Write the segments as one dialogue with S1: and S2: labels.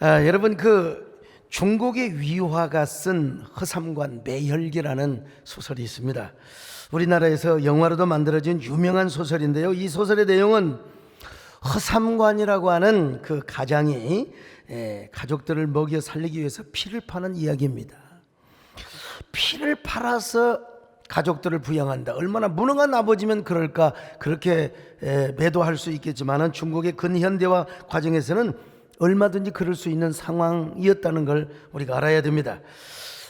S1: 여러분 중국의 위화가 쓴 허삼관 매혈기라는 소설이 있습니다. 우리나라에서 영화로도 만들어진 유명한 소설인데요. 이 소설의 내용은 허삼관이라고 하는 그 가장이 가족들을 먹여 살리기 위해서 피를 파는 이야기입니다. 피를 팔아서 가족들을 부양한다. 얼마나 무능한 아버지면 그럴까. 그렇게 매도할 수 있겠지만 중국의 근현대화 과정에서는 얼마든지 그럴 수 있는 상황이었다는 걸 우리가 알아야 됩니다.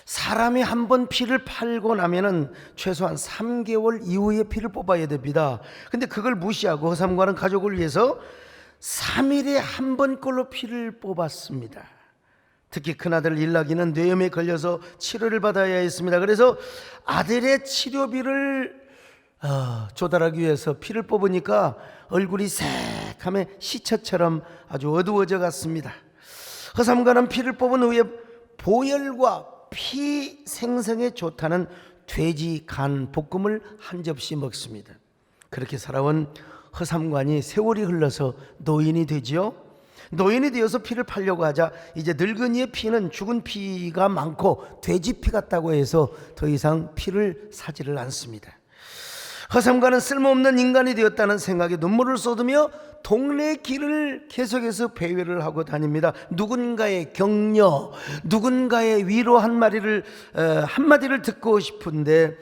S1: 사람이 한번 피를 팔고 나면은 최소한 3개월 이후에 피를 뽑아야 됩니다. 근데 그걸 무시하고 허삼관은 가족을 위해서 3일에 한 번꼴로 피를 뽑았습니다. 특히 큰아들 일락이는 뇌염에 걸려서 치료를 받아야 했습니다. 그래서 아들의 치료비를 조달하기 위해서 피를 뽑으니까 얼굴이 새카매 시처처럼 아주 어두워져 갔습니다. 허삼관은 피를 뽑은 후에 보혈과 피 생성에 좋다는 돼지 간 볶음을 한 접시 먹습니다. 그렇게 살아온 허삼관이 세월이 흘러서 노인이 되지요. 노인이 되어서 피를 팔려고 하자 이제 늙은이의 피는 죽은 피가 많고 돼지 피 같다고 해서 더 이상 피를 사지를 않습니다. 허삼관은 쓸모없는 인간이 되었다는 생각에 눈물을 쏟으며 동네 길을 계속해서 배회를 하고 다닙니다. 누군가의 격려, 누군가의 위로 한마디를 듣고 싶은데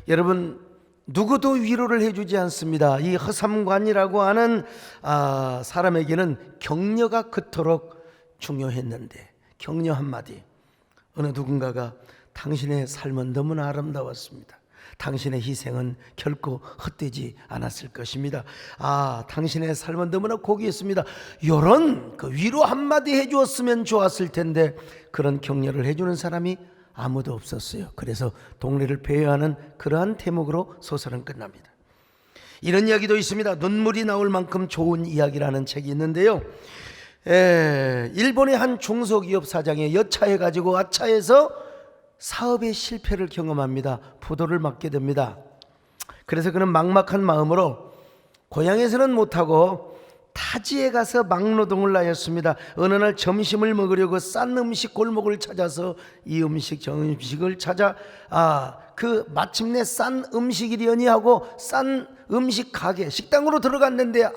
S1: 여러분, 누구도 위로를 해주지 않습니다. 이 허삼관이라고 하는 사람에게는 격려가 그토록 중요했는데 격려 한마디, 어느 누군가가 당신의 삶은 너무나 아름다웠습니다. 당신의 희생은 결코 헛되지 않았을 것입니다. 당신의 삶은 너무나 고귀했습니다. 이런 위로 한마디 해주었으면 좋았을 텐데 그런 격려를 해주는 사람이 아무도 없었어요. 그래서 동네를 배회하는 그러한 대목으로 소설은 끝납니다. 이런 이야기도 있습니다. 눈물이 나올 만큼 좋은 이야기라는 책이 있는데요. 일본의 한 중소기업 사장이 여차해가지고 아차해서 사업의 실패를 경험합니다. 부도를 맞게 됩니다. 그래서 그는 막막한 마음으로 고향에서는 못하고 타지에 가서 막노동을 하였습니다. 어느 날 점심을 먹으려고 싼 음식 골목을 찾아서 이 음식 저 음식을 찾아 마침내 싼 음식이려니 하고 싼 음식 가게 식당으로 들어갔는데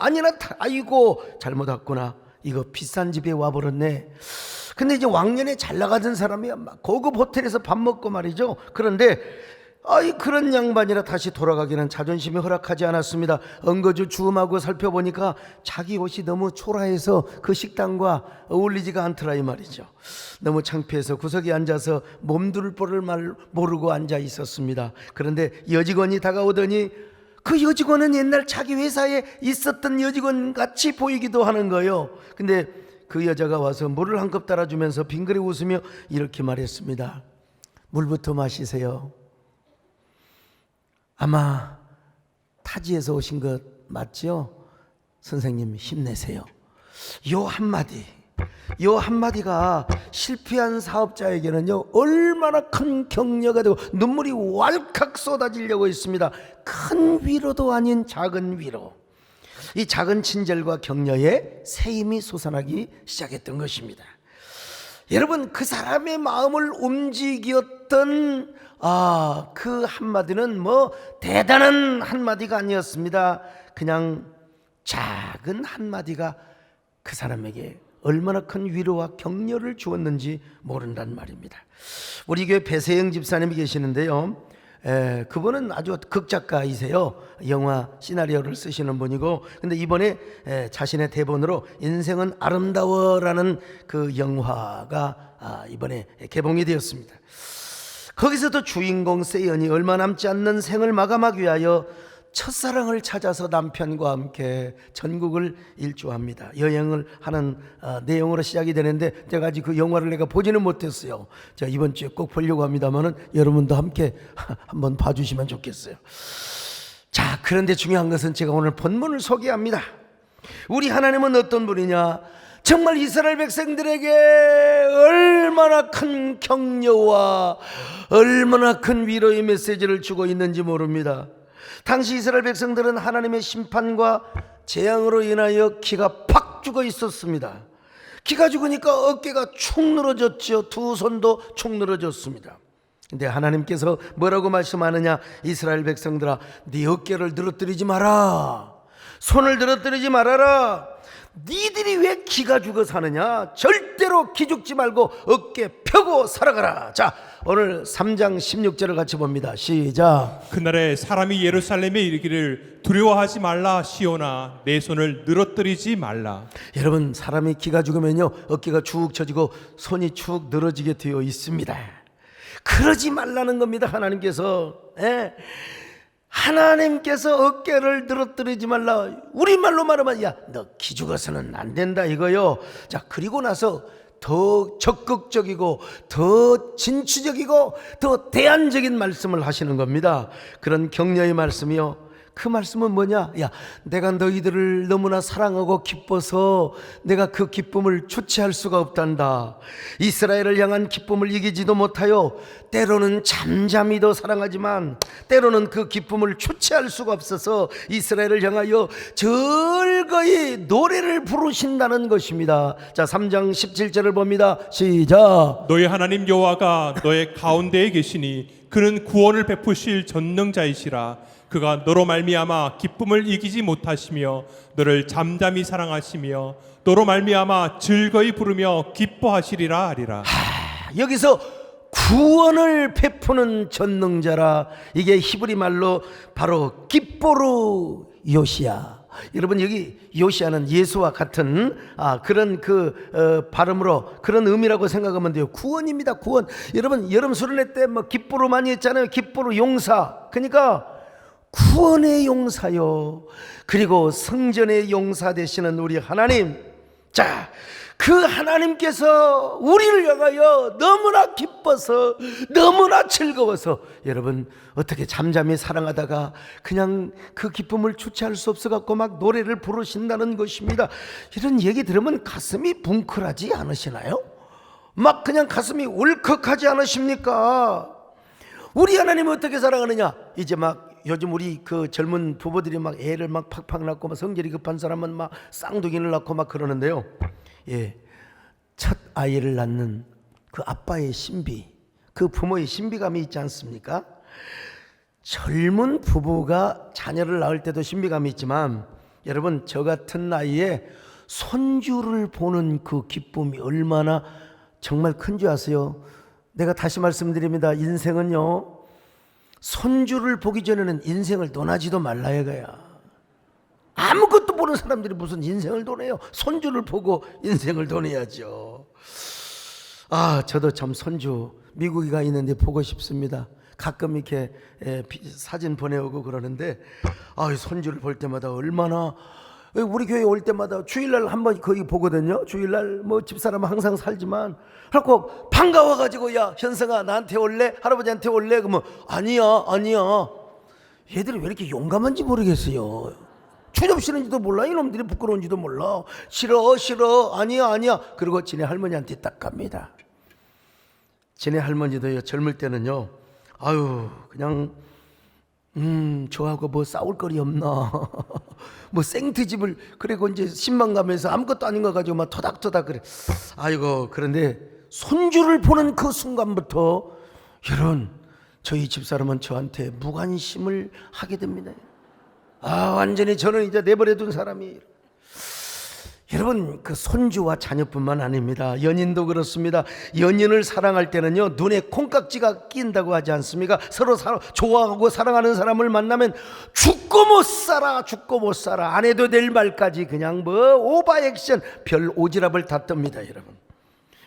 S1: 아이고 잘못 왔구나. 이거 비싼 집에 와버렸네. 근데 이제 왕년에 잘 나가던 사람이야 막 고급 호텔에서 밥 먹고 말이죠. 그런데 그런 양반이라 다시 돌아가기는 자존심이 허락하지 않았습니다. 엉거주 주음하고 살펴보니까 자기 옷이 너무 초라해서 그 식당과 어울리지가 않더라 이 말이죠. 너무 창피해서 구석에 앉아서 몸둘 바를 모르고 앉아 있었습니다. 그런데 여직원이 다가오더니 그 여직원은 옛날 자기 회사에 있었던 여직원 같이 보이기도 하는 거예요. 근데 그 여자가 와서 물을 한 컵 따라주면서 빙그레 웃으며 이렇게 말했습니다. 물부터 마시세요. 아마 타지에서 오신 것 맞죠? 선생님 힘내세요. 요 한마디가 실패한 사업자에게는요 얼마나 큰 격려가 되고 눈물이 왈칵 쏟아지려고 했습니다. 큰 위로도 아닌 작은 위로, 이 작은 친절과 격려에 새 힘이 솟아나기 시작했던 것입니다. 여러분, 그 사람의 마음을 움직였던 그 한마디는 대단한 한마디가 아니었습니다. 그냥 작은 한마디가 그 사람에게 얼마나 큰 위로와 격려를 주었는지 모른단 말입니다. 우리 교회 배세영 집사님이 계시는데요. 그분은 아주 극작가이세요. 영화 시나리오를 쓰시는 분이고, 근데 이번에 자신의 대본으로 인생은 아름다워라는 그 영화가 이번에 개봉이 되었습니다. 거기서도 주인공 세연이 얼마 남지 않는 생을 마감하기 위하여 첫사랑을 찾아서 남편과 함께 전국을 일주합니다. 여행을 하는 내용으로 시작이 되는데 제가 아직 그 영화를 내가 보지는 못했어요. 제가 이번 주에 꼭 보려고 합니다만은 여러분도 함께 한번 봐주시면 좋겠어요. 자, 그런데 중요한 것은 제가 오늘 본문을 소개합니다. 우리 하나님은 어떤 분이냐? 정말 이스라엘 백성들에게 얼마나 큰 격려와 얼마나 큰 위로의 메시지를 주고 있는지 모릅니다. 당시 이스라엘 백성들은 하나님의 심판과 재앙으로 인하여 기가 팍 죽어 있었습니다. 키가 죽으니까 어깨가 축 늘어졌죠. 두 손도 축 늘어졌습니다. 근데 하나님께서 뭐라고 말씀하느냐? 이스라엘 백성들아, 네 어깨를 늘어뜨리지 마라, 손을 늘어뜨리지 말아라. 니들이 왜 기가 죽어 사느냐? 절대로 기죽지 말고 어깨 펴고 살아가라. 자, 오늘 3장 16절을 같이 봅니다. 시작.
S2: 그날에 사람이 예루살렘에 이르기를 두려워하지 말라 시온아, 내 손을 늘어뜨리지 말라.
S1: 여러분, 사람이 기가 죽으면요 어깨가 축 처지고 손이 축 늘어지게 되어 있습니다. 그러지 말라는 겁니다. 하나님께서. 하나님께서 어깨를 늘어뜨리지 말라. 우리말로 말하면 야, 너 기죽어서는 안 된다 이거요. 자, 그리고 나서 더 적극적이고 더 진취적이고 더 대안적인 말씀을 하시는 겁니다. 그런 격려의 말씀이요. 그 말씀은 뭐냐? 야, 내가 너희들을 너무나 사랑하고 기뻐서 내가 그 기쁨을 주체할 수가 없단다. 이스라엘을 향한 기쁨을 이기지도 못하여 때로는 잠잠히도 사랑하지만 때로는 그 기쁨을 주체할 수가 없어서 이스라엘을 향하여 즐거이 노래를 부르신다는 것입니다. 자, 3장 17절을 봅니다. 시작.
S2: 너희 하나님 여호와가 너의 가운데에 계시니 그는 구원을 베푸실 전능자이시라. 그가 너로 말미암아 기쁨을 이기지 못하시며 너를 잠잠히 사랑하시며 너로 말미암아 즐거이 부르며 기뻐하시리라 하리라.
S1: 여기서 구원을 베푸는 전능자라. 이게 히브리 말로 바로 기뻐루 요시야. 여러분, 여기 요시아는 예수와 같은 그런 발음으로 그런 의미라고 생각하면 돼요. 구원입니다. 구원. 여러분, 여름 수련회 때 뭐 기뻐루 많이 했잖아요. 기뻐루 용사. 그러니까 구원의 용사요, 그리고 성전의 용사 되시는 우리 하나님. 자, 그 하나님께서 우리를 향하여 너무나 기뻐서 너무나 즐거워서 여러분 어떻게 잠잠히 사랑하다가 그냥 그 기쁨을 주체할 수 없어 갖고 막 노래를 부르신다는 것입니다. 이런 얘기 들으면 가슴이 뭉클하지 않으시나요? 막 그냥 가슴이 울컥하지 않으십니까? 우리 하나님은 어떻게 사랑하느냐? 이제 막 요즘 우리 그 젊은 부부들이 막 애를 막 팍팍 낳고 막 성질이 급한 사람은 막 쌍둥이를 낳고 막 그러는데요. 예, 첫 아이를 낳는 그 아빠의 신비, 그 부모의 신비감이 있지 않습니까? 젊은 부부가 자녀를 낳을 때도 신비감이 있지만 여러분, 저 같은 나이에 손주를 보는 그 기쁨이 얼마나 정말 큰 줄 아세요? 내가 다시 말씀드립니다. 인생은요, 손주를 보기 전에는 인생을 논하지도 말라 이거야. 아무것도 모르는 사람들이 무슨 인생을 논해요? 손주를 보고 인생을 논해야죠. 저도 참 손주 미국에 가 있는데 보고 싶습니다. 가끔 이렇게 사진 보내오고 그러는데 손주를 볼 때마다 얼마나, 우리 교회 올 때마다 주일날 한번 거기 보거든요. 주일날 뭐 집사람은 항상 살지만 그래갖고 반가워가지고 야 현성아 나한테 올래? 할아버지한테 올래? 그러면 아니야. 얘들이 왜 이렇게 용감한지 모르겠어요. 추접 싫은지도 몰라. 이놈들이 부끄러운지도 몰라. 싫어 아니야. 그리고 지네 할머니한테 딱 갑니다. 지네 할머니도요, 젊을 때는요, 그냥 저하고 뭐 싸울 거리 없나 뭐 생트집을, 그리고 이제 신방 가면서 아무것도 아닌 거 가지고 막 토닥토닥 그래. 그런데 손주를 보는 그 순간부터 여러분, 저희 집사람은 저한테 무관심을 하게 됩니다. 완전히 저는 이제 내버려둔 사람이에요. 여러분, 그 손주와 자녀뿐만 아닙니다. 연인도 그렇습니다. 연인을 사랑할 때는요, 눈에 콩깍지가 낀다고 하지 않습니까? 서로 좋아하고 사랑하는 사람을 만나면 죽고 못 살아 안 해도 될 말까지 그냥 오바 액션, 별 오지랖을 다 뜹니다. 여러분,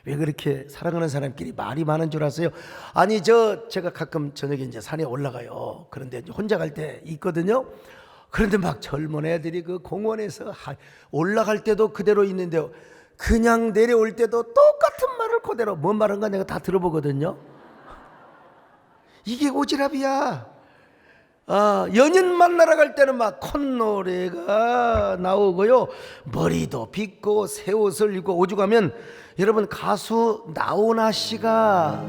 S1: 왜 그렇게 사랑하는 사람끼리 말이 많은 줄 아세요? 제가 가끔 저녁에 이제 산에 올라가요. 그런데 혼자 갈 때 있거든요. 그런데 막 젊은 애들이 그 공원에서 올라갈 때도 그대로 있는데 그냥 내려올 때도 똑같은 말을 그대로, 뭔 말인가 내가 다 들어보거든요. 이게 오지랖이야. 연인 만나러 갈 때는 막 콧노래가 나오고요, 머리도 빗고 새 옷을 입고 오죽하면 여러분 가수 나훈아 씨가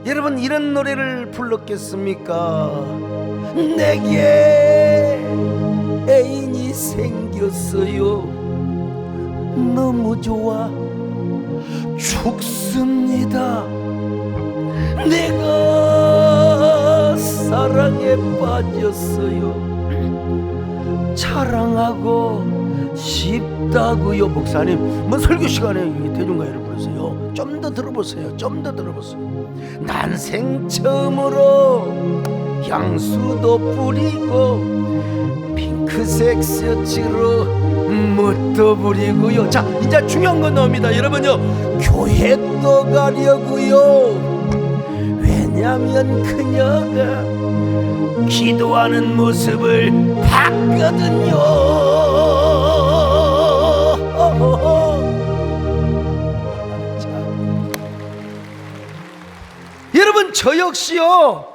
S1: 여러분 이런 노래를 불렀겠습니까? 내게 애인이 생겼어요. 너무 좋아 죽습니다. 내가 사랑에 빠졌어요. 자랑하고 싶다고요. 목사님, 뭐 설교 시간에 대중가요를 부르세요. 좀 더 들어보세요. 좀 더 들어보세요. 난생 처음으로 향수도 뿌리고 핑크색 셔츠로 멋도 부리고요. 자, 이제 중요한 건 나옵니다. 여러분요, 교회도 가려고요. 왜냐면 그녀가 기도하는 모습을 봤거든요. 여러분, 저 역시요,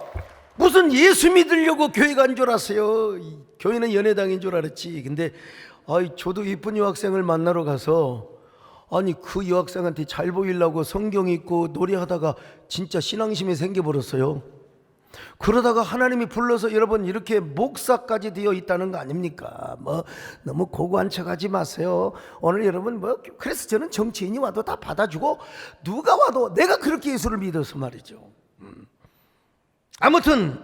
S1: 무슨 예수 믿으려고 교회 간 줄 아세요? 교회는 연회당인 줄 알았지. 근데 저도 이쁜 여학생을 만나러 가서 그 여학생한테 잘 보이려고 성경 읽고 노래하다가 진짜 신앙심이 생겨버렸어요. 그러다가 하나님이 불러서, 여러분, 이렇게 목사까지 되어 있다는 거 아닙니까? 뭐 너무 고고한 척하지 마세요. 오늘 여러분, 그래서 저는 정치인이 와도 다 받아주고 누가 와도 내가 그렇게 예수를 믿어서 말이죠. 아무튼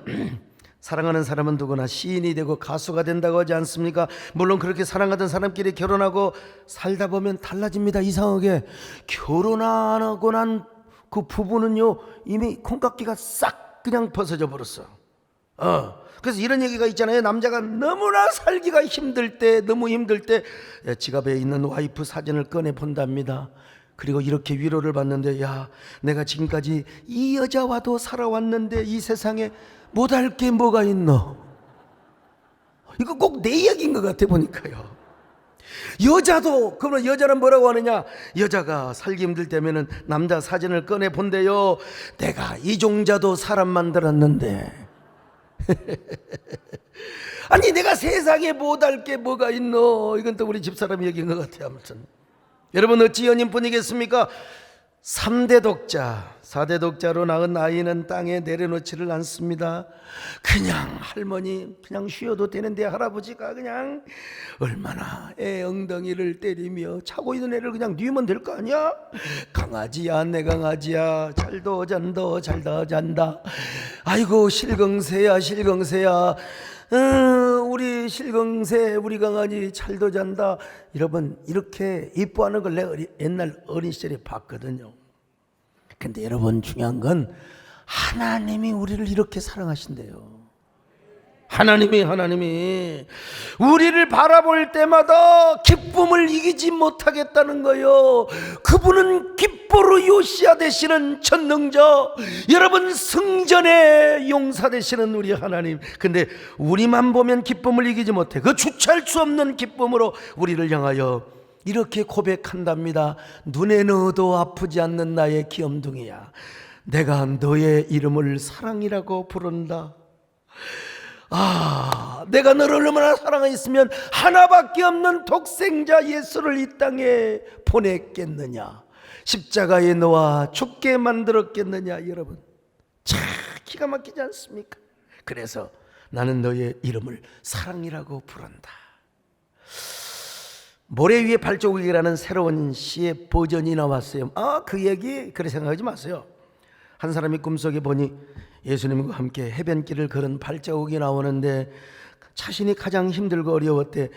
S1: 사랑하는 사람은 누구나 시인이 되고 가수가 된다고 하지 않습니까? 물론 그렇게 사랑하던 사람끼리 결혼하고 살다 보면 달라집니다. 이상하게 결혼 안 하고 난 그 부부는요, 이미 콩깍지가 싹 그냥 벗어져 버렸어. 그래서 이런 얘기가 있잖아요. 남자가 너무나 살기가 힘들 때, 너무 힘들 때 지갑에 있는 와이프 사진을 꺼내 본답니다. 그리고 이렇게 위로를 받는데, 야, 내가 지금까지 이 여자와도 살아왔는데 이 세상에 못할 게 뭐가 있노? 이거 꼭 내 이야기인 것 같아 보니까요. 여자도, 그러면 여자는 뭐라고 하느냐? 여자가 살기 힘들 때면은 남자 사진을 꺼내 본대요. 내가 이종자도 사람 만들었는데 아니, 내가 세상에 못할 게 뭐가 있노? 이건 또 우리 집사람 얘기인 것 같아요. 아무튼 여러분, 어찌 연인뿐이겠습니까? 3대 독자, 4대 독자로 낳은 아이는 땅에 내려놓지를 않습니다. 그냥 할머니 그냥 쉬어도 되는데 할아버지가 그냥 얼마나 애 엉덩이를 때리며 자고 있는 애를 그냥 뉘우면 될 거 아니야? 강아지야, 내 강아지야, 잘도 잔다, 잘도 잔다. 아이고 실경새야, 실경새야, 우리 실경새, 우리 강아지 잘도 잔다. 여러분, 이렇게 이뻐하는 걸 내가 옛날 어린 시절에 봤거든요. 근데 여러분, 중요한 건 하나님이 우리를 이렇게 사랑하신대요. 하나님이 우리를 바라볼 때마다 기쁨을 이기지 못하겠다는 거예요. 그분은 기뻐로 요시야 되시는 전능자, 여러분 성전의 용사 되시는 우리 하나님. 근데 우리만 보면 기쁨을 이기지 못해. 그 주체할 수 없는 기쁨으로 우리를 향하여 이렇게 고백한답니다. 눈에 넣어도 아프지 않는 나의 귀염둥이야, 내가 너의 이름을 사랑이라고 부른다. 내가 너를 얼마나 사랑했으면 하나밖에 없는 독생자 예수를 이 땅에 보냈겠느냐, 십자가에 놓아 죽게 만들었겠느냐. 여러분, 참 기가 막히지 않습니까? 그래서 나는 너의 이름을 사랑이라고 부른다. 모래 위에 발자국이라는 새로운 시의 버전이 나왔어요. 그 얘기 그렇게 생각하지 마세요. 한 사람이 꿈속에 보니 예수님과 함께 해변길을 걸은 발자국이 나오는데 자신이 가장 힘들고 어려웠대.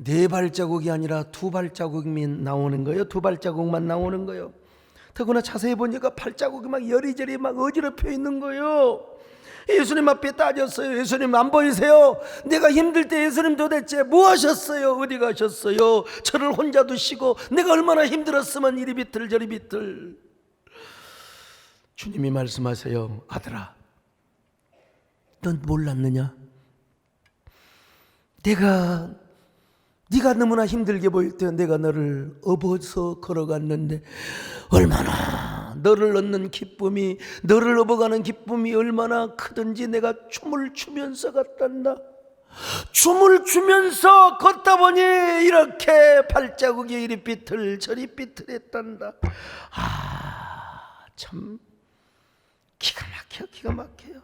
S1: 4발자국이 아니라 2발자국만 나오는 거예요. 2발자국만 나오는 거예요. 더구나 자세히 보니까 발자국이 막 여리저리 막 어지럽혀 있는 거예요. 예수님 앞에 따졌어요. 예수님 안 보이세요? 내가 힘들 때 예수님 도대체 뭐 하셨어요? 어디 가셨어요? 저를 혼자 두시고 내가 얼마나 힘들었으면 이리 비틀 저리 비틀. 주님이 말씀하세요. 아들아, 넌 몰랐느냐? 네가 너무나 힘들게 보일 때 내가 너를 업어서 걸어갔는데 얼마나 너를 얻는 기쁨이, 너를 업어가는 기쁨이 얼마나 크든지 내가 춤을 추면서 갔단다. 춤을 추면서 걷다 보니 이렇게 발자국이 이리 비틀 저리 비틀했단다. 참 기가 막혀요.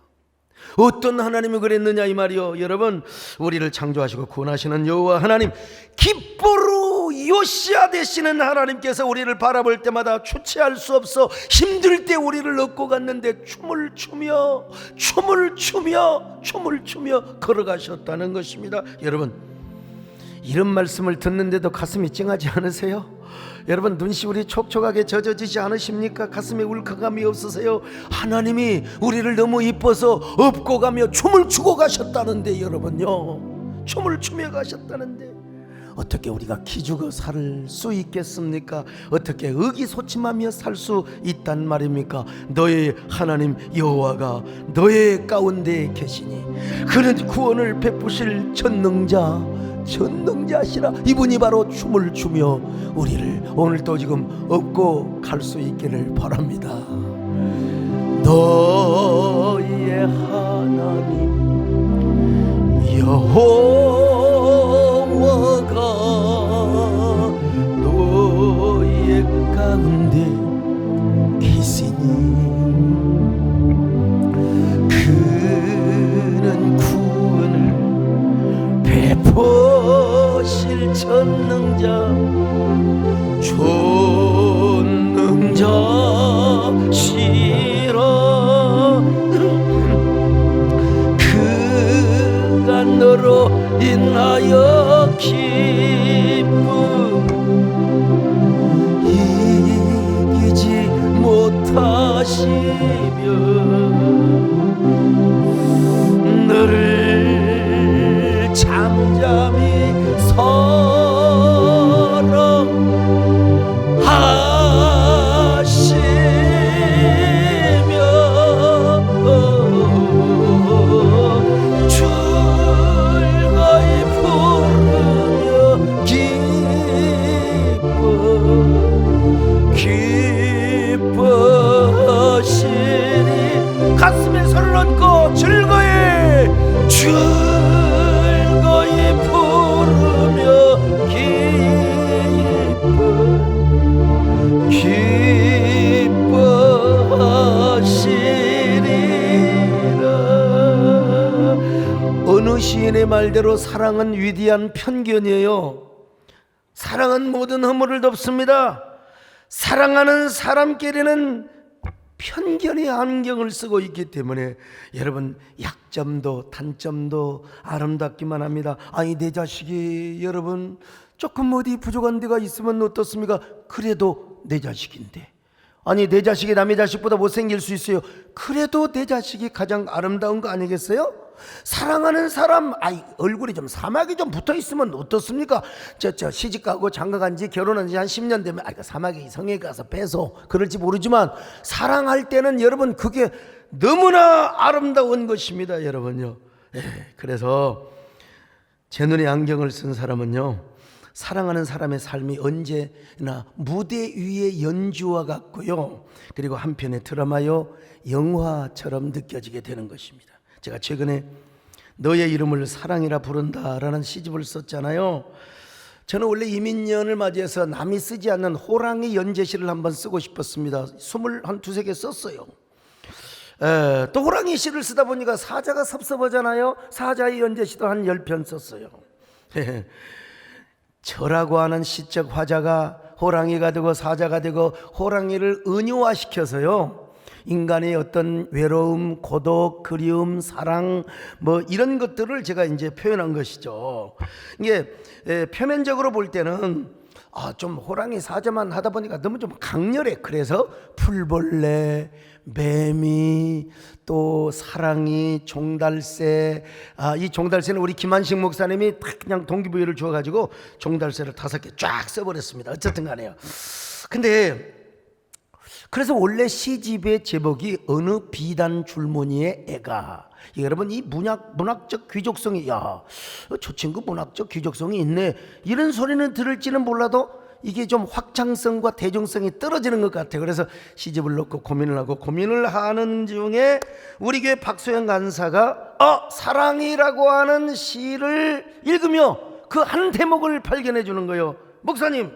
S1: 어떤 하나님이 그랬느냐 이 말이요. 여러분, 우리를 창조하시고 구원하시는 여호와 하나님, 기뻐로 요시야 되시는 하나님께서 우리를 바라볼 때마다 주체할 수 없어 힘들 때 우리를 업고 갔는데 춤을 추며 걸어가셨다는 것입니다. 여러분, 이런 말씀을 듣는데도 가슴이 찡하지 않으세요? 여러분, 눈시울이 촉촉하게 젖어지지 않으십니까? 가슴에 울컥함이 없으세요? 하나님이 우리를 너무 이뻐서 업고 가며 춤을 추고 가셨다는데, 여러분요, 춤을 추며 가셨다는데 어떻게 우리가 기죽어 살 수 있겠습니까? 어떻게 의기소침하며 살 수 있단 말입니까? 너의 하나님 여호와가 너의 가운데 계시니 그는 구원을 베푸실 전능자시라. 이분이 바로 춤을 추며 우리를 오늘도 지금 업고 갈 수 있기를 바랍니다. 너의 하나님 여호와가 너의 가운데 계시니 그는 구원을 베푸실 전능자시라. 그가 너로 인하여 기쁨 이기지 못하시며 너를 잠잠히 즐거이 부르며 기뻐하시니 가슴에 손을 얹고 즐거이 부르며 기뻐하시리라. 어느 시인의 말대로 사랑은 위대한 편견이에요. 사랑은 모든 허물을 덮습니다. 사랑하는 사람끼리는 편견의 안경을 쓰고 있기 때문에 여러분, 약점도 단점도 아름답기만 합니다. 아니, 내 자식이 여러분 조금 어디 부족한 데가 있으면 어떻습니까? 그래도 내 자식인데. 아니, 내 자식이 남의 자식보다 못생길 수 있어요. 그래도 내 자식이 가장 아름다운 거 아니겠어요? 사랑하는 사람, 얼굴이 좀 사막이 좀 붙어있으면 어떻습니까? 저 시집가고 장가간 지 결혼한 지 한 10년 되면 사막에 성에 가서 빼서 그럴지 모르지만 사랑할 때는 여러분 그게 너무나 아름다운 것입니다, 여러분요. 그래서 제 눈에 안경을 쓴 사람은요, 사랑하는 사람의 삶이 언제나 무대 위의 연주와 같고요, 그리고 한편의 드라마요, 영화처럼 느껴지게 되는 것입니다. 제가 최근에 너의 이름을 사랑이라 부른다라는 시집을 썼잖아요. 저는 원래 이민년을 맞이해서 남이 쓰지 않는 호랑이 연재시를 한번 쓰고 싶었습니다. 한 두세 개 썼어요. 또 호랑이 시를 쓰다 보니까 사자가 섭섭하잖아요. 사자의 연재시도 한 10편 썼어요. 저라고 하는 시적 화자가 호랑이가 되고 사자가 되고 호랑이를 은유화시켜서요, 인간의 어떤 외로움, 고독, 그리움, 사랑 뭐 이런 것들을 제가 이제 표현한 것이죠. 이게 표면적으로 볼 때는 좀 호랑이 사자만 하다 보니까 너무 좀 강렬해. 그래서 풀벌레, 매미, 또 사랑이, 종달새. 이 종달새는 우리 김한식 목사님이 딱 그냥 동기부여를 주어가지고 종달새를 5개 쫙 써버렸습니다. 어쨌든 간에요. 근데 그래서 원래 시집의 제목이 어느 비단 줄무늬의 애가. 여러분, 이 문학적 귀족성이, 저 친구 문학적 귀족성이 있네, 이런 소리는 들을지는 몰라도 이게 좀 확장성과 대중성이 떨어지는 것 같아요. 그래서 시집을 놓고 고민을 하는 중에 우리 교회 박소영 간사가 사랑이라고 하는 시를 읽으며 그 한 대목을 발견해 주는 거예요. 목사님,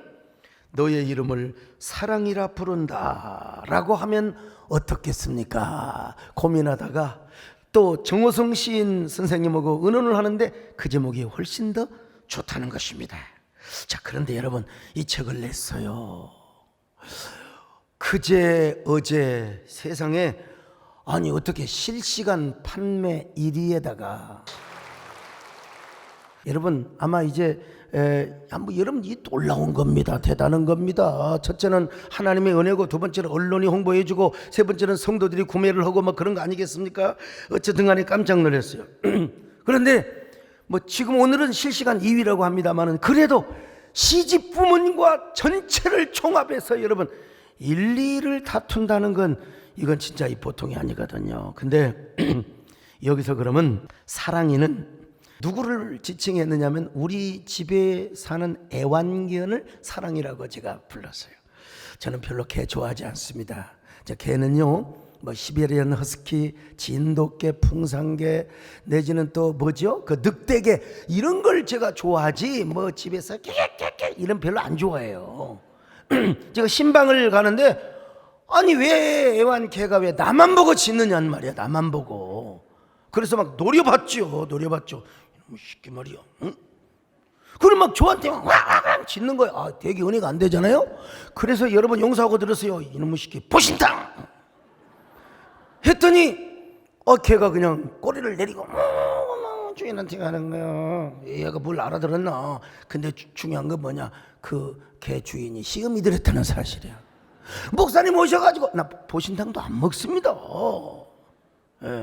S1: 너의 이름을 사랑이라 부른다 라고 하면 어떻겠습니까? 고민하다가 또 정호성 시인 선생님하고 의논을 하는데 그 제목이 훨씬 더 좋다는 것입니다. 자, 그런데 여러분, 이 책을 냈어요. 그제 어제 세상에 아니 어떻게 실시간 판매 1위에다가 여러분 아마 이제 한번 여러분 이 놀라운 겁니다. 대단한 겁니다. 첫째는 하나님의 은혜고, 두 번째는 언론이 홍보해주고, 세 번째는 성도들이 구매를 하고 막 그런 거 아니겠습니까? 어쨌든 간에 깜짝 놀랐어요. 그런데 뭐 지금 오늘은 실시간 2위라고 합니다만은 그래도 시집 부문과 전체를 총합해서 여러분 1, 2위를 다툰다는 건 이건 진짜 이 보통이 아니거든요. 근데 여기서 그러면 사랑이는 누구를 지칭했느냐면 우리 집에 사는 애완견을 사랑이라고 제가 불렀어요. 저는 별로 개 좋아하지 않습니다. 저 개는요 뭐 시베리안 허스키, 진돗개, 풍산개 내지는 또 뭐죠? 그 늑대개 이런 걸 제가 좋아하지 뭐 집에서 깨깨깨 이런 별로 안 좋아해요. 제가 신방을 가는데 아니 왜 애완개가 왜 나만 보고 짖느냐는 말이야. 나만 보고. 그래서 막 노려봤죠. 이놈의 새끼 말이야. 응? 그럼 막 저한테 막 짖는 거야. 아, 되게 은혜가 안 되잖아요. 그래서 여러분 용서하고 들으세요. 이놈의 새끼 보신탕 했더니 걔가 그냥 꼬리를 내리고 주인한테 가는 거야. 얘가 뭘 알아들었나. 근데 중요한 건 뭐냐, 그 개 주인이 시음이 들었다는 사실이야. 목사님 오셔가지고 나 보신탕도 안 먹습니다.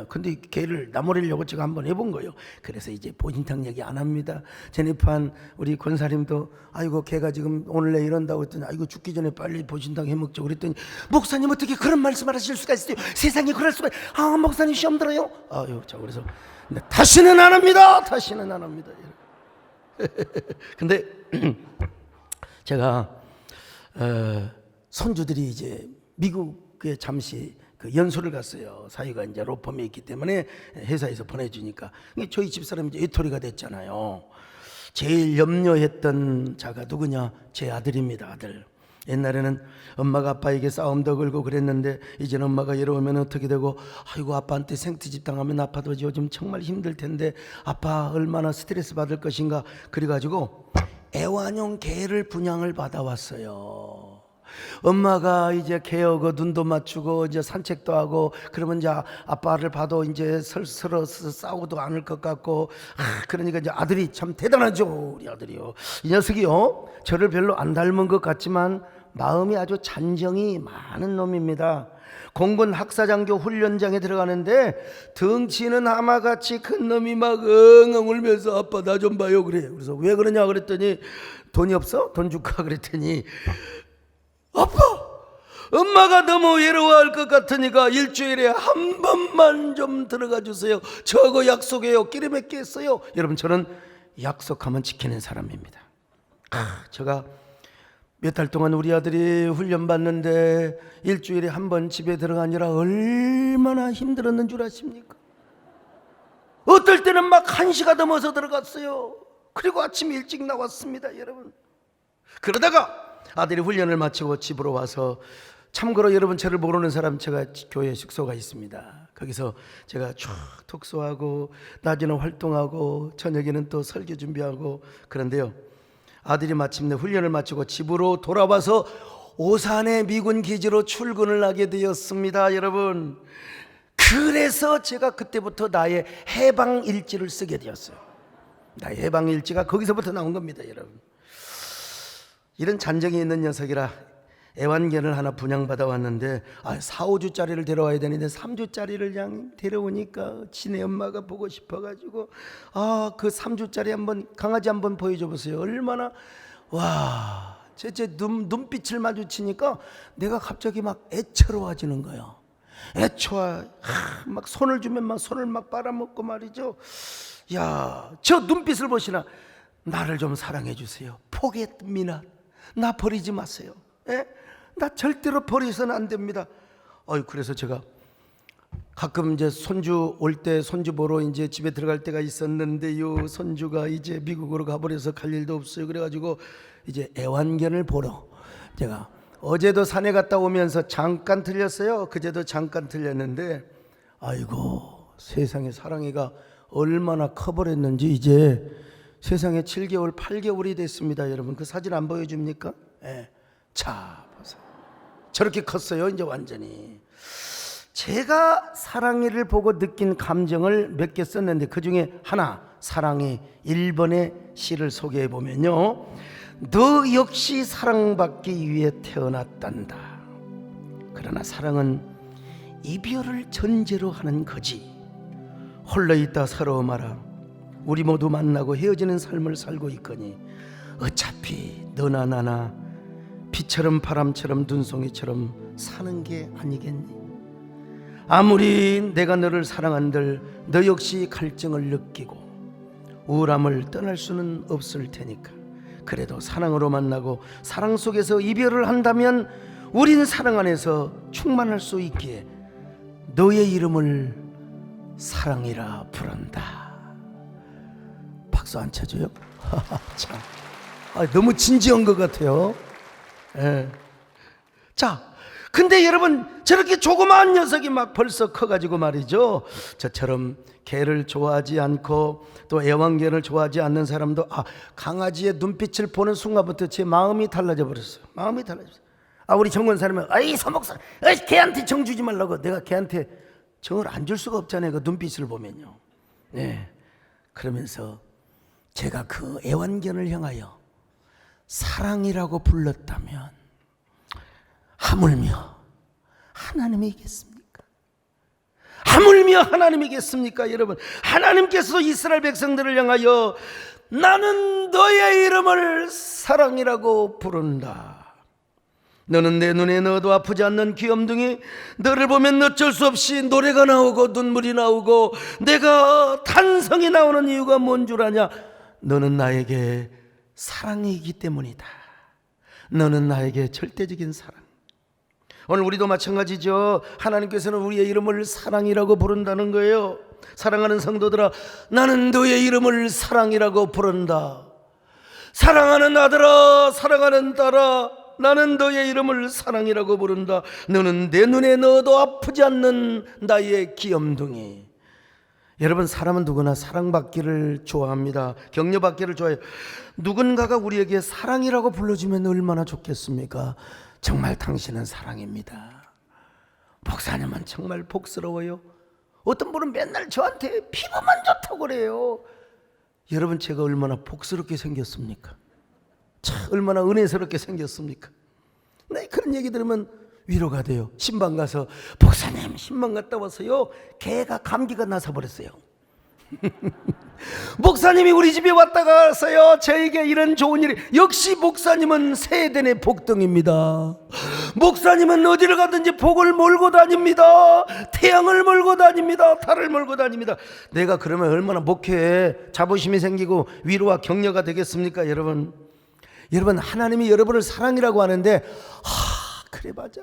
S1: 근데 개를 나무리려고 제가 한번 해본 거예요. 그래서 이제 보신탕 얘기 안 합니다. 제니판 우리 권사님도 아이고 개가 지금 오늘 내일 이런다고 했더니 아이고 죽기 전에 빨리 보신탕 해먹죠. 그랬더니 목사님 어떻게 그런 말씀을 하실 수가 있어요? 세상에 그럴 수가. 목사님 시험 들어요? 아유, 자 그래서 근데 다시는 안 합니다. 근데 제가 손주들이 이제 미국에 잠시 그 연수를 갔어요. 사위가 이제 로펌에 있기 때문에 회사에서 보내주니까 저희 집사람이 이제 외톨이가 됐잖아요. 제일 염려했던 자가 누구냐? 제 아들입니다. 아들. 옛날에는 엄마가 아빠에게 싸움도 걸고 그랬는데 이제는 엄마가 이러면 어떻게 되고, 아이고 아빠한테 생트집 당하면 아빠도 요즘 정말 힘들 텐데 아빠 얼마나 스트레스 받을 것인가. 그래가지고 애완용 개를 분양을 받아왔어요. 엄마가 이제 개하고 눈도 맞추고 이제 산책도 하고 그러면 이제 아빠를 봐도 이제 서로 싸우도 않을 것 같고, 그러니까 이제 아들이 참 대단하죠. 우리 아들이요. 이 녀석이요, 저를 별로 안 닮은 것 같지만 마음이 아주 잔정이 많은 놈입니다. 공군 학사장교 훈련장에 들어가는데 덩치는 하마같이 큰 놈이 막 엉엉 울면서 아빠 나 좀 봐요 그래. 그래서 왜 그러냐 그랬더니 돈이 없어? 돈 줄까 그랬더니 아빠 엄마가 너무 외로워할 것 같으니까 일주일에 한 번만 좀 들어가 주세요. 저거 약속해요. 끼리 맺게 했어요. 여러분 저는 약속하면 지키는 사람입니다. 제가 몇 달 동안 우리 아들이 훈련 받는데 일주일에 한 번 집에 들어가느라 얼마나 힘들었는 줄 아십니까? 어떨 때는 막 1시가 넘어서 들어갔어요. 그리고 아침 일찍 나왔습니다. 여러분 그러다가 아들이 훈련을 마치고 집으로 와서, 참고로 여러분 저를 모르는 사람, 제가 교회 숙소가 있습니다. 거기서 제가 쭉 독서하고 낮에는 활동하고 저녁에는 또 설교 준비하고 그런데요, 아들이 마침내 훈련을 마치고 집으로 돌아와서 오산의 미군 기지로 출근을 하게 되었습니다. 여러분 그래서 제가 그때부터 나의 해방일지를 쓰게 되었어요. 나의 해방일지가 거기서부터 나온 겁니다. 여러분 이런 잔정이 있는 녀석이라 애완견을 하나 분양받아 왔는데 4, 5주짜리를 데려와야 되는데 3주짜리를 그냥 데려오니까 지네 엄마가 보고 싶어가지고 그 3주짜리 한번 강아지 한번 보여줘 보세요. 얼마나 제 눈빛을 마주치니까 내가 갑자기 막 애처로워지는 거예요. 막 손을 주면 막 손을 막 빨아먹고 말이죠. 저 눈빛을 보시나. 나를 좀 사랑해 주세요. Forget me not. 나 버리지 마세요. 나 절대로 버리서는 안 됩니다. 그래서 제가 가끔 이제 손주 올 때 손주 보러 이제 집에 들어갈 때가 있었는데요, 손주가 이제 미국으로 가버려서 갈 일도 없어요. 그래가지고 이제 애완견을 보러 제가 어제도 산에 갔다 오면서 잠깐 들렸어요. 그제도 잠깐 들렸는데 아이고 세상에 사랑이가 얼마나 커버렸는지 이제 세상에 7개월, 8개월이 됐습니다. 여러분 그 사진 안 보여줍니까? 예. 자, 보세요. 저렇게 컸어요. 이제 완전히. 제가 사랑이를 보고 느낀 감정을 몇 개 썼는데 그 중에 하나, 사랑이 1번의 시를 소개해 보면요, 너 역시 사랑받기 위해 태어났단다. 그러나 사랑은 이별을 전제로 하는 거지. 홀로 있다 서러워 마라. 우리 모두 만나고 헤어지는 삶을 살고 있거니 어차피 너나 나나 비처럼 바람처럼 눈송이처럼 사는 게 아니겠니? 아무리 내가 너를 사랑한들 너 역시 갈증을 느끼고 우울함을 떠날 수는 없을 테니까. 그래도 사랑으로 만나고 사랑 속에서 이별을 한다면 우린 사랑 안에서 충만할 수 있기에 너의 이름을 사랑이라 부른다. 박수 안 쳐줘요? 참, 너무 진지한 것 같아요. 예. 자, 근데 여러분 저렇게 조그마한 녀석이 막 벌써 커가지고 말이죠, 저처럼 개를 좋아하지 않고 또 애완견을 좋아하지 않는 사람도 강아지의 눈빛을 보는 순간부터 제 마음이 달라져 버렸어요. 마음이 달라졌어요. 우리 정권사람은 아이 서목사, 개한테 정 주지 말라고. 내가 개한테 정을 안 줄 수가 없잖아요. 그 눈빛을 보면요. 네. 그러면서 제가 그 애완견을 향하여 사랑이라고 불렀다면 하물며 하나님이겠습니까? 하물며 하나님이겠습니까? 여러분, 하나님께서 이스라엘 백성들을 향하여 나는 너의 이름을 사랑이라고 부른다. 너는 내 눈에 넣어도 아프지 않는 귀염둥이, 너를 보면 어쩔 수 없이 노래가 나오고 눈물이 나오고 내가 탄성이 나오는 이유가 뭔 줄 아냐? 너는 나에게 사랑이기 때문이다. 너는 나에게 절대적인 사랑. 오늘 우리도 마찬가지죠. 하나님께서는 우리의 이름을 사랑이라고 부른다는 거예요. 사랑하는 성도들아, 나는 너의 이름을 사랑이라고 부른다. 사랑하는 아들아, 사랑하는 딸아, 나는 너의 이름을 사랑이라고 부른다. 너는 내 눈에 넣어도 아프지 않는 나의 귀염둥이. 여러분, 사람은 누구나 사랑받기를 좋아합니다. 격려받기를 좋아해요. 누군가가 우리에게 사랑이라고 불러주면 얼마나 좋겠습니까? 정말 당신은 사랑입니다. 목사님은 정말 복스러워요. 어떤 분은 맨날 저한테 피부만 좋다고 그래요. 여러분, 제가 얼마나 복스럽게 생겼습니까? 참 얼마나 은혜스럽게 생겼습니까? 네, 그런 얘기 들으면 위로가 돼요. 신방 가서 목사님 신방 갔다 와서요 개가 감기가 나서 버렸어요. 목사님이 우리 집에 왔다 가서요 저에게 이런 좋은 일이. 역시 목사님은 세대의 복덩입니다. 목사님은 어디를 가든지 복을 몰고 다닙니다. 태양을 몰고 다닙니다. 달을 몰고 다닙니다. 내가 그러면 얼마나 목회에 자부심이 생기고 위로와 격려가 되겠습니까? 여러분, 하나님이 여러분을 사랑이라고 하는데 그래 맞아,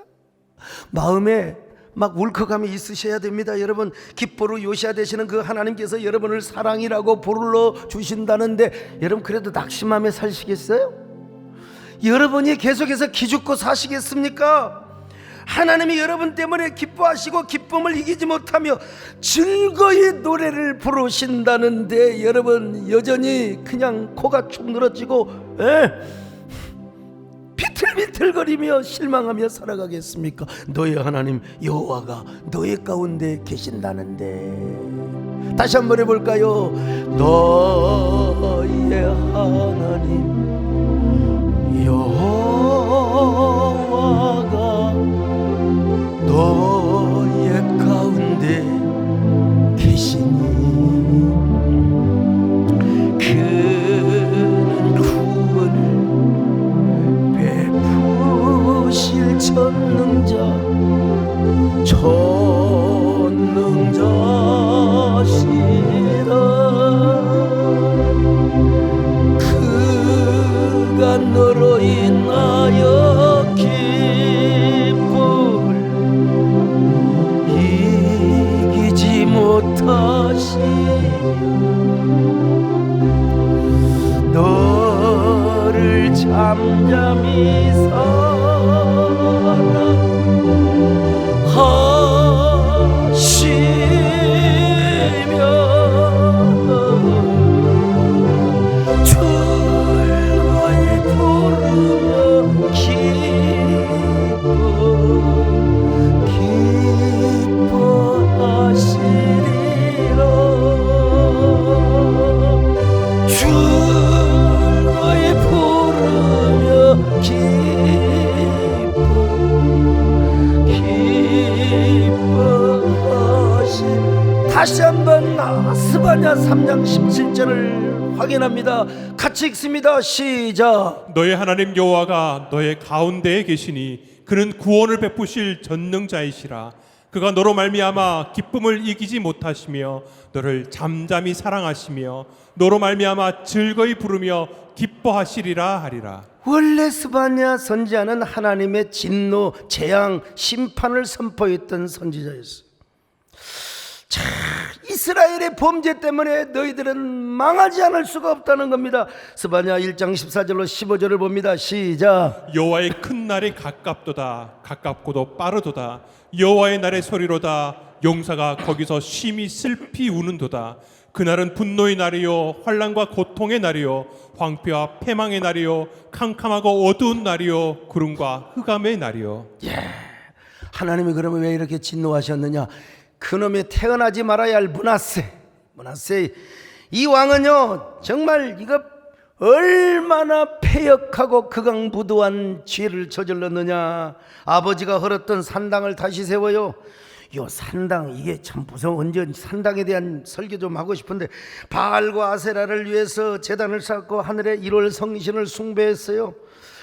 S1: 마음에 막 울컥함이 있으셔야 됩니다. 여러분, 기뻐로 요시야 되시는 그 하나님께서 여러분을 사랑이라고 불러주신다는데 여러분, 그래도 낙심하며 사시겠어요? 여러분이 계속해서 기죽고 사시겠습니까? 하나님이 여러분 때문에 기뻐하시고 기쁨을 이기지 못하며 즐거이 노래를 부르신다는데 여러분 여전히 그냥 코가 축 늘어지고 비틀비틀거리며 실망하며 살아가겠습니까? 너의 하나님 여호와가 너의 가운데 계신다는데. 다시 한번 해볼까요? 너의 하나님 여호와가 너의 가운데 계시니 그는 구원을 베푸실 전능자시라. 그가 너로 인하여 기쁨을 이기지 못하시며 너를 잠잠히 사랑하시며 다시 한번 스바냐 3장 17절을 확인합니다. 같이 읽습니다. 시작.
S2: 너의 하나님 여호와가 너의 가운데에 계시니 그는 구원을 베푸실 전능자이시라. 그가 너로 말미암아 기쁨을 이기지 못하시며 너를 잠잠히 사랑하시며 너로 말미암아 즐거이 부르며 기뻐하시리라 하리라.
S1: 원래 스바냐 선지자는 하나님의 진노, 재앙, 심판을 선포했던 선지자였어요. 자, 이스라엘의 범죄 때문에 너희들은 망하지 않을 수가 없다는 겁니다. 스바냐 1장 14절로 15절을 봅니다. 시작.
S2: 여호와의 큰 날이 가깝도다. 가깝고도 빠르도다. 여호와의 날의 소리로다. 용사가 거기서 심히 슬피 우는도다. 그날은 분노의 날이요 환난과 고통의 날이요 황폐와 패망의 날이요 캄캄하고 어두운 날이요 구름과 흑암의 날이요.
S1: 하나님이 그러면 왜 이렇게 진노하셨느냐? 그놈이 태어나지 말아야 할 므낫세 이 왕은요 정말 이거 얼마나 패역하고 극악무도한 죄를 저질렀느냐. 아버지가 헐었던 산당을 다시 세워요. 요 산당 이게 참 무서워. 언제 산당에 대한 설교 좀 하고 싶은데, 바알과 아세라를 위해서 제단을 쌓고 하늘의 1월 성신을 숭배했어요.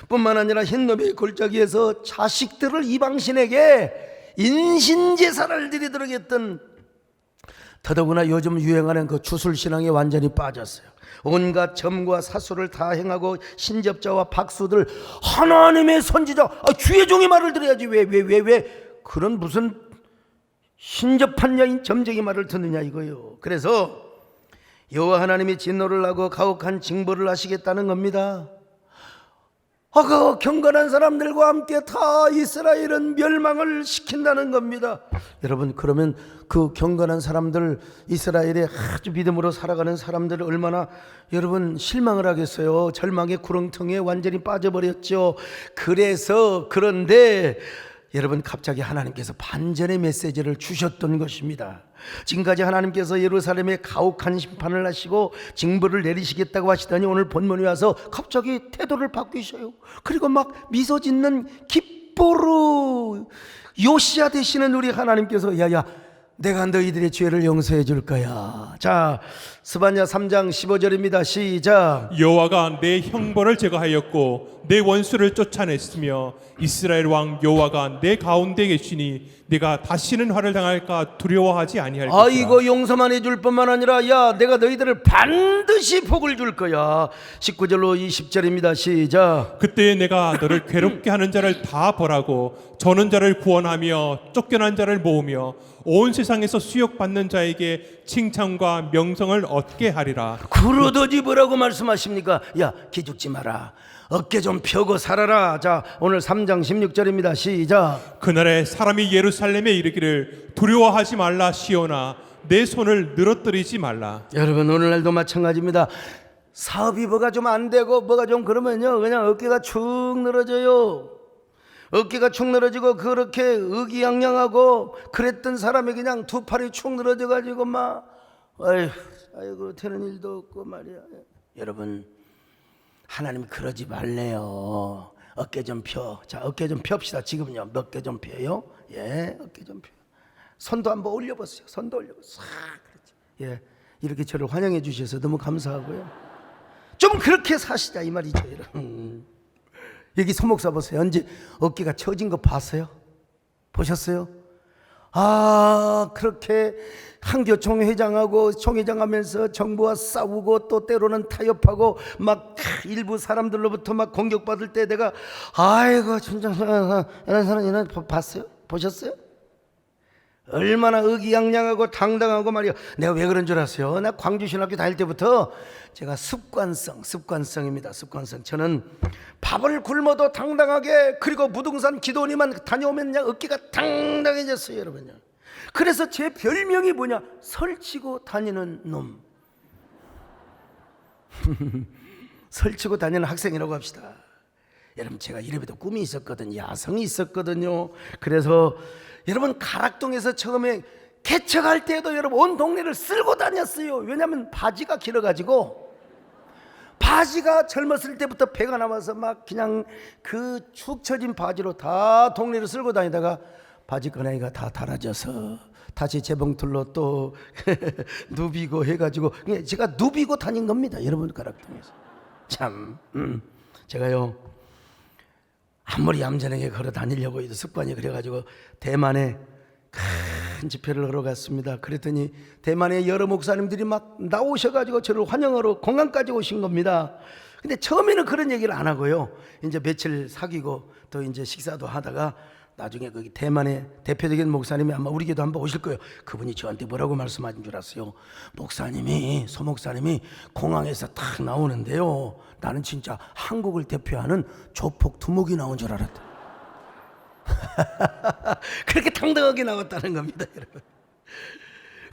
S1: 뿐만 아니라 흰놈의 골짜기에서 자식들을 이방신에게 인신제사를 드리도록 했던, 더더구나 요즘 유행하는 그 주술신앙에 완전히 빠졌어요. 온갖 점과 사수를 다 행하고 신접자와 박수들, 하나님의 선지자, 주의 종이 말을 들어야지 왜 그런 무슨 신접한 여인 점쟁이 말을 듣느냐 이거요. 그래서 여호와 하나님이 진노를 하고 가혹한 징벌을 하시겠다는 겁니다. 그 경건한 사람들과 함께 다 이스라엘은 멸망을 시킨다는 겁니다. 여러분, 그러면 그 경건한 사람들, 이스라엘에 아주 믿음으로 살아가는 사람들을 얼마나 여러분 실망을 하겠어요. 절망의 구렁텅이에 완전히 빠져버렸죠. 그런데 여러분, 갑자기 하나님께서 반전의 메시지를 주셨던 것입니다. 지금까지 하나님께서 예루살렘에 가혹한 심판을 하시고 징벌을 내리시겠다고 하시더니 오늘 본문에 와서 갑자기 태도를 바뀌셔요. 그리고 막 미소 짓는 기뻐로 요시야 되시는 우리 하나님께서 야야 내가 너희들의 죄를 용서해 줄 거야. 자, 스바냐 3장 15절입니다. 시작.
S2: 여호와가 내 형벌을 제거하였고 내 원수를 쫓아냈으며 이스라엘 왕 여호와가 내 가운데 계시니 네가 다시는 화를 당할까 두려워하지 아니할 것이라.
S1: 이거 용서만 해줄 뿐만 아니라 야 내가 너희들을 반드시 복을 줄 거야. 19절로 20절입니다. 시작.
S2: 그때 내가 너를 괴롭게 하는 자를 다 벌하고 저는 자를 구원하며 쫓겨난 자를 모으며 온 세상에서 수욕받는 자에게 칭찬과 명성을 얻게 하리라.
S1: 그러더니 뭐라고 말씀하십니까? 야 기죽지 마라. 어깨 좀 펴고 살아라. 자, 오늘 3장 16절입니다. 시작.
S2: 그날에 사람이 예루살렘에 이르기를 두려워하지 말라 시온아 내 손을 늘어뜨리지 말라.
S1: 여러분, 오늘날도 마찬가지입니다. 사업이 뭐가 좀 안 되고 뭐가 좀 그러면요 그냥 어깨가 축 늘어져요. 어깨가 축 늘어지고 그렇게 의기양양하고 그랬던 사람이 그냥 두 팔이 축 늘어져 가지고 막 아이고 되는 일도 없고 말이야. 여러분, 하나님 그러지 말래요. 어깨 좀 펴. 자, 어깨 좀 펴읍시다. 지금요 어깨 좀 펴요. 예, 어깨 좀 펴. 손도 한번 올려보세요. 손도 올려보세요. 그렇지. 예, 이렇게 저를 환영해 주셔서 너무 감사하고요. 좀 그렇게 사시자 이 말이죠, 여러분. 여기 소목사 보세요. 언제 어깨가 처진 거 봤어요? 보셨어요? 그렇게 한교 총회장하고 총회장하면서 정부와 싸우고 또 때로는 타협하고 막 일부 사람들로부터 막 공격받을 때 내가 아이고 진짜 이런 사람 봤어요? 보셨어요? 얼마나 의기양양하고 당당하고 말이야. 내가 왜 그런 줄 아세요? 나 광주신학교 다닐 때부터 제가 습관성입니다. 습관성. 저는 밥을 굶어도 당당하게, 그리고 부동산 기도원이만 다녀오면 그냥 어깨가 당당해졌어요, 여러분요. 그래서 제 별명이 뭐냐? 설치고 다니는 놈. 설치고 다니는 학생이라고 합시다. 여러분, 제가 이래봬도 꿈이 있었거든요. 야성이 있었거든요. 그래서 여러분, 가락동에서 처음에 개척할 때에도 여러분 온 동네를 쓸고 다녔어요. 왜냐하면 바지가 길어가지고, 바지가 젊었을 때부터 배가 나와서 막 그냥 그 축 처진 바지로 다 동네를 쓸고 다니다가 바지가랑이가 다 달아져서 다시 재봉틀로 또 누비고 해가지고 제가 누비고 다닌 겁니다. 여러분 가락동에서. 참 제가요 아무리 얌전하게 걸어 다니려고 해도 습관이 그래가지고 대만에 큰 집회를 하러 갔습니다. 그랬더니 대만의 여러 목사님들이 막 나오셔가지고 저를 환영하러 공항까지 오신 겁니다. 근데 처음에는 그런 얘기를 안 하고요. 이제 며칠 사귀고 또 이제 식사도 하다가 나중에 거기 대만의 대표적인 목사님이 아마 우리 교도 한번 오실 거예요. 그분이 저한테 뭐라고 말씀하신 줄 아세요? 목사님이, 소 목사님이 공항에서 탁 나오는데요, 나는 진짜 한국을 대표하는 조폭 두목이 나온 줄 알았다. 그렇게 당당하게 나왔다는 겁니다, 여러분.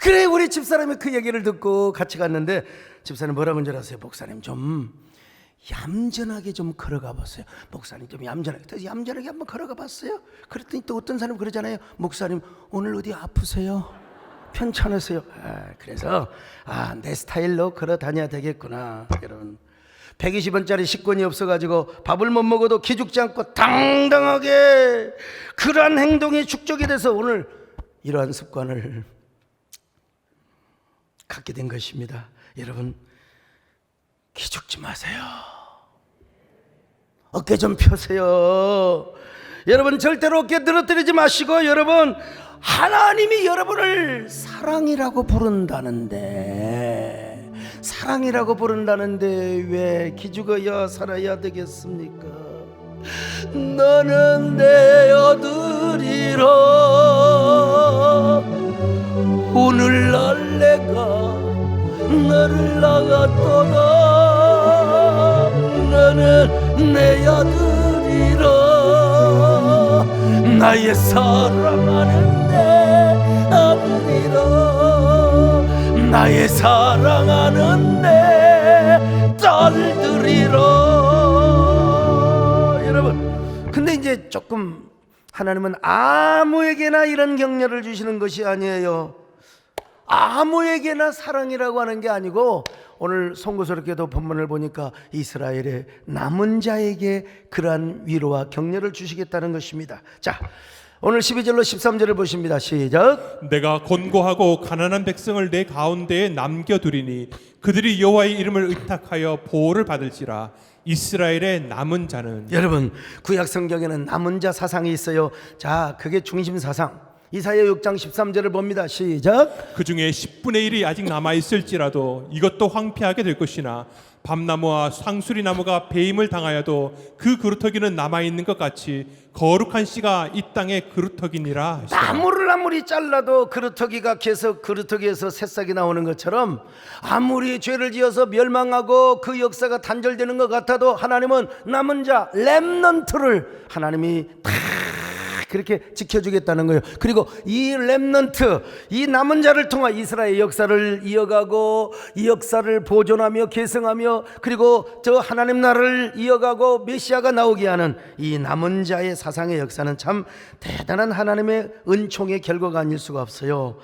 S1: 그래, 우리 집사람이 그 얘기를 듣고 같이 갔는데 집사님 뭐라고 한 줄 아세요? 목사님 좀 얌전하게 좀 걸어가 봤어요. 목사님 좀 얌전하게. 그래서 얌전하게 한번 걸어가 봤어요. 그랬더니 또 어떤 사람 그러잖아요. 목사님 오늘 어디 아프세요? 편찮으세요? 그래서 내 스타일로 걸어 다녀야 되겠구나. 여러분 120원짜리 식권이 없어가지고 밥을 못 먹어도 기죽지 않고 당당하게 그러한 행동이 축적이 돼서 오늘 이러한 습관을 갖게 된 것입니다. 여러분 기죽지 마세요. 어깨 좀 펴세요. 여러분 절대로 어깨 늘어뜨리지 마시고, 여러분 하나님이 여러분을 사랑이라고 부른다는데 왜 기죽어야 살아야 되겠습니까? 너는 내 아들이라 오늘날 내가 너를 낳았도다. 너는 내 아들이라 나의 사랑하는 내 아들이라 나의 사랑하는 내 딸들이라. 여러분 근데 이제 조금 하나님은 아무에게나 이런 격려를 주시는 것이 아니에요. 아무에게나 사랑이라고 하는 게 아니고 오늘 송구스럽게도 본문을 보니까 이스라엘의 남은 자에게 그러한 위로와 격려를 주시겠다는 것입니다. 자, 오늘 12절로 13절을 보십니다. 시작.
S2: 내가 곤고하고 가난한 백성을 내 가운데에 남겨두리니 그들이 여호와의 이름을 의탁하여 보호를 받을지라. 이스라엘의 남은 자는. 여러분 구약 성경에는 남은 자 사상이 있어요. 자, 그게 중심 사상. 이사야 6장 13절을 봅니다. 시작. 그 중에 10분의 1이 아직 남아 있을지라도 이것도 황폐하게 될 것이나 밤나무와 상수리 나무가 배임을 당하여도 그 그루터기는 남아 있는 것 같이 거룩한 씨가 이 땅의 그루터기니라.
S1: 나무를 아무리 잘라도 그루터기가 계속 그루터기에서 새싹이 나오는 것처럼 아무리 죄를 지어서 멸망하고 그 역사가 단절되는 것 같아도 하나님은 남은 자 렘넌트를 하나님이 다 그렇게 지켜주겠다는 거예요. 그리고 이 렘넌트, 이 남은 자를 통해 이스라엘 역사를 이어가고 이 역사를 보존하며 계승하며 그리고 저 하나님 나라를 이어가고 메시아가 나오게 하는 이 남은 자의 사상의 역사는 참 대단한 하나님의 은총의 결과가 아닐 수가 없어요.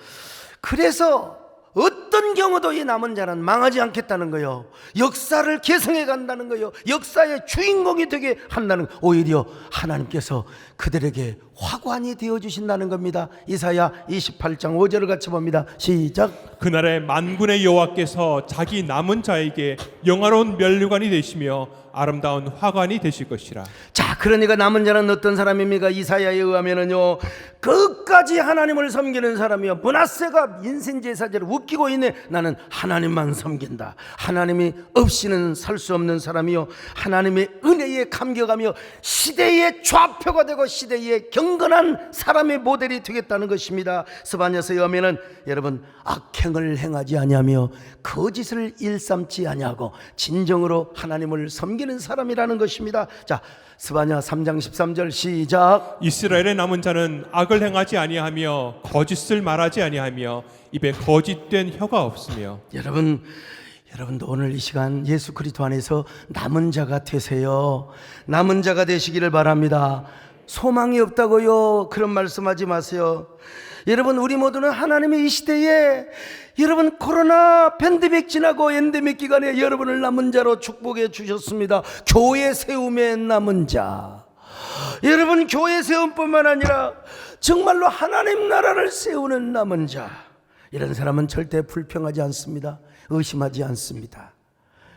S1: 그래서 어떤 경우도 이 남은 자는 망하지 않겠다는 거예요. 역사를 계승해 간다는 거예요. 역사의 주인공이 되게 한다는, 오히려 하나님께서 그들에게 화관이 되어주신다는 겁니다. 이사야 28장 5절을 같이 봅니다. 시작.
S2: 그날에 만군의 여호와께서 자기 남은 자에게 영화로운 면류관이 되시며 아름다운 화관이 되실 것이라.
S1: 자, 그러니까 남은 자는 어떤 사람입니까? 이사야에 의하면은요, 끝까지 하나님을 섬기는 사람이요. 므낫세가 인생 제사제를 웃기고 있네. 나는 하나님만 섬긴다. 하나님이 없이는 살 수 없는 사람이요, 하나님의 은혜에 감격하며 시대의 좌표가 되고 시대의 경건한 사람의 모델이 되겠다는 것입니다. 스바냐서에 의하면은 여러분 악행을 행하지 아니하며 거짓을 일삼지 아니하고 진정으로 하나님을 섬기는 사람이라는 것입니다. 자, 스바냐 3장 13절 시작.
S2: 이스라엘의 남은 자는 악을 행하지 아니하며 거짓을 말하지 아니하며 입에 거짓된 혀가 없으며.
S1: 여러분도 오늘 이 시간 예수 그리스도 안에서 남은 자가 되세요. 남은 자가 되시기를 바랍니다. 소망이 없다고요? 그런 말씀하지 마세요. 여러분, 우리 모두는 하나님의 이 시대에 여러분 코로나 팬데믹 지나고 엔데믹 기간에 여러분을 남은 자로 축복해 주셨습니다. 교회 세움의 남은 자. 여러분 교회 세움뿐만 아니라 정말로 하나님 나라를 세우는 남은 자, 이런 사람은 절대 불평하지 않습니다. 의심하지 않습니다.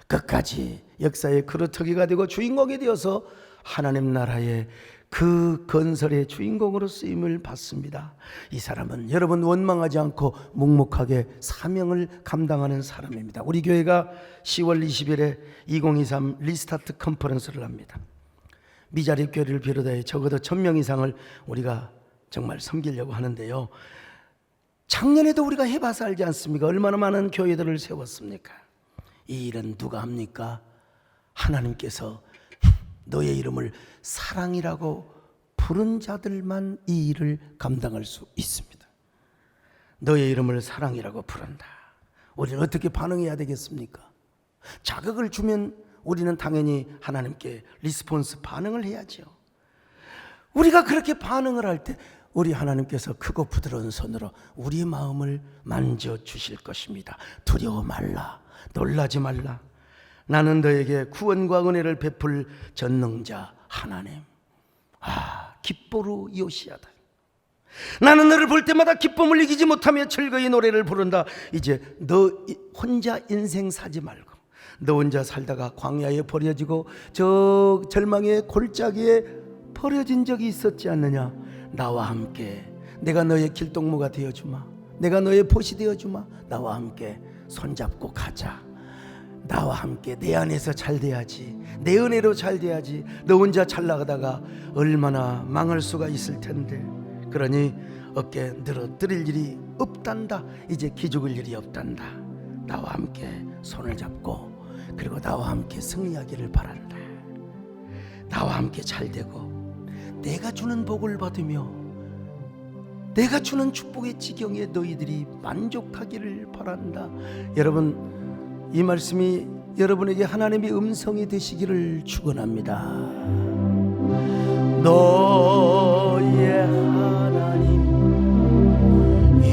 S1: 끝까지 역사의 그루터기가 되고 주인공이 되어서 하나님 나라의 그 건설의 주인공으로 쓰임을 받습니다. 이 사람은 여러분 원망하지 않고 묵묵하게 사명을 감당하는 사람입니다. 우리 교회가 10월 20일에 2023 리스타트 컨퍼런스를 합니다. 미자립 교회를 비롯해 적어도 1000명 이상을 우리가 정말 섬기려고 하는데요. 작년에도 우리가 해봐서 알지 않습니까? 얼마나 많은 교회들을 세웠습니까? 이 일은 누가 합니까? 하나님께서 너의 이름을 사랑이라고 부른 자들만 이 일을 감당할 수 있습니다. 너의 이름을 사랑이라고 부른다. 우리는 어떻게 반응해야 되겠습니까? 자극을 주면 우리는 당연히 하나님께 리스폰스 반응을 해야죠. 우리가 그렇게 반응을 할 때 우리 하나님께서 크고 부드러운 손으로 우리의 마음을 만져주실 것입니다. 두려워 말라, 놀라지 말라. 나는 너에게 구원과 은혜를 베풀 전능자 하나님. 기뻐루 요시하다. 나는 너를 볼 때마다 기쁨을 이기지 못하며 즐거이 노래를 부른다. 이제 너 혼자 인생 사지 말고, 너 혼자 살다가 광야에 버려지고 저 절망의 골짜기에 버려진 적이 있었지 않느냐? 나와 함께 내가 너의 길동무가 되어주마. 내가 너의 보시 되어주마. 나와 함께 손잡고 가자. 나와 함께 내 안에서 잘 돼야지. 내 은혜로 잘 돼야지. 너 혼자 잘 나가다가 얼마나 망할 수가 있을 텐데. 그러니 어깨 늘어뜨릴 일이 없단다. 이제 기죽을 일이 없단다. 나와 함께 손을 잡고, 그리고 나와 함께 승리하기를 바란다. 나와 함께 잘 되고 내가 주는 복을 받으며 내가 주는 축복의 지경에 너희들이 만족하기를 바란다. 여러분, 이 말씀이 여러분에게 하나님의 음성이 되시기를 축원합니다. 너의 하나님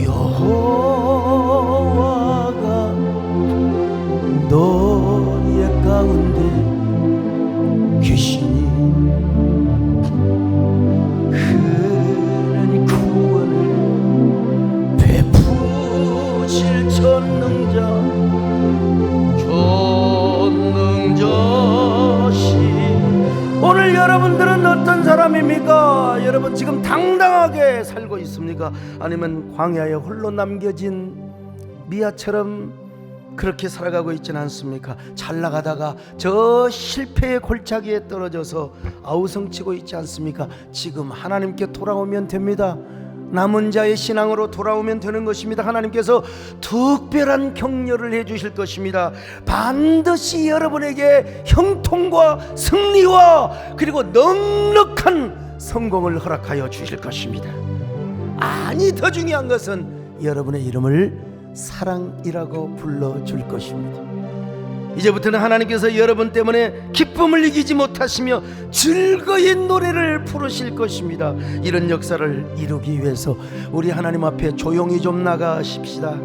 S1: 여호와가 너의 가운데 계시니 그는 구원을 베푸실 전능자시. 오늘 여러분들은 어떤 사람입니까? 여러분 지금 당당하게 살고 있습니까? 아니면 광야에 홀로 남겨진 미아처럼 그렇게 살아가고 있지는 않습니까? 잘 나가다가 저 실패의 골짜기에 떨어져서 아우성치고 있지 않습니까? 지금 하나님께 돌아오면 됩니다. 남은 자의 신앙으로 돌아오면 되는 것입니다. 하나님께서 특별한 격려를 해주실 것입니다. 반드시 여러분에게 형통과 승리와 그리고 넉넉한 성공을 허락하여 주실 것입니다. 아니, 더 중요한 것은 여러분의 이름을 사랑이라고 불러줄 것입니다. 이제부터는 하나님께서 여러분 때문에 기쁨을 이기지 못하시며 즐거이 노래를 부르실 것입니다. 이런 역사를 이루기 위해서 우리 하나님 앞에 조용히 좀 나가십시다.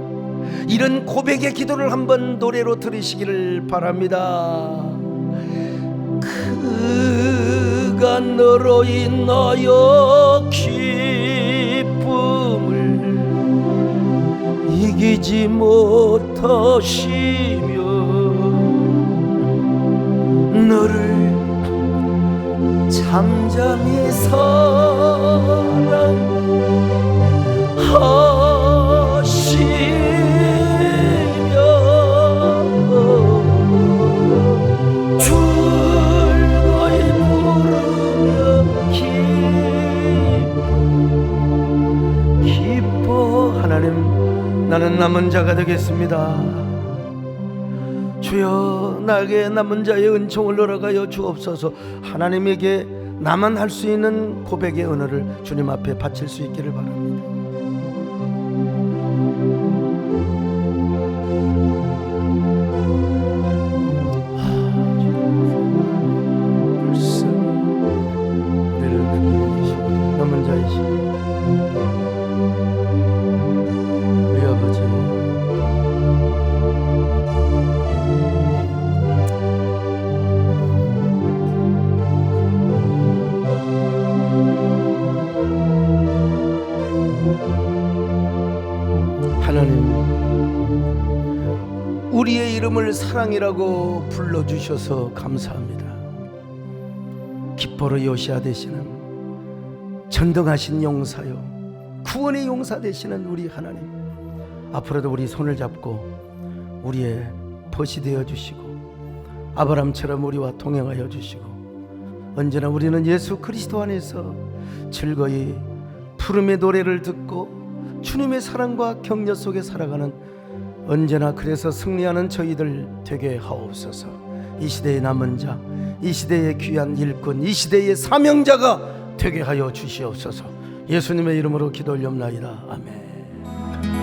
S1: 이런 고백의 기도를 한번 노래로 들으시기를 바랍니다. 그가 너로 인하여 기쁨을 이기지 못하시며 너를 잠잠히 사랑하시며 즐거이 부르며 기뻐. 하나님, 나는 남은 자가 되겠습니다. 주여, 나에게 남은 자의 은총을 허락하여 주옵소서. 하나님에게 나만 할 수 있는 고백의 언어를 주님 앞에 바칠 수 있기를 바랍니다. 우리를 크게 해주시고 남은 자이시니 우리 아버지, 하나님, 우리의 이름을 사랑이라고 불러주셔서 감사합니다. 기뻐로 요시아 되시는 전등하신 용사요, 구원의 용사 되시는 우리 하나님, 앞으로도 우리 손을 잡고 우리의 벗이 되어 주시고 아브람처럼 우리와 동행하여 주시고, 언제나 우리는 예수 그리스도 안에서 즐거이 푸름의 노래를 듣고 주님의 사랑과 격려 속에 살아가는, 언제나 그래서 승리하는 저희들 되게 하옵소서. 이 시대의 남은 자, 이 시대의 귀한 일꾼, 이 시대의 사명자가 되게 하여 주시옵소서. 예수님의 이름으로 기도 올려옵나이다. 아멘.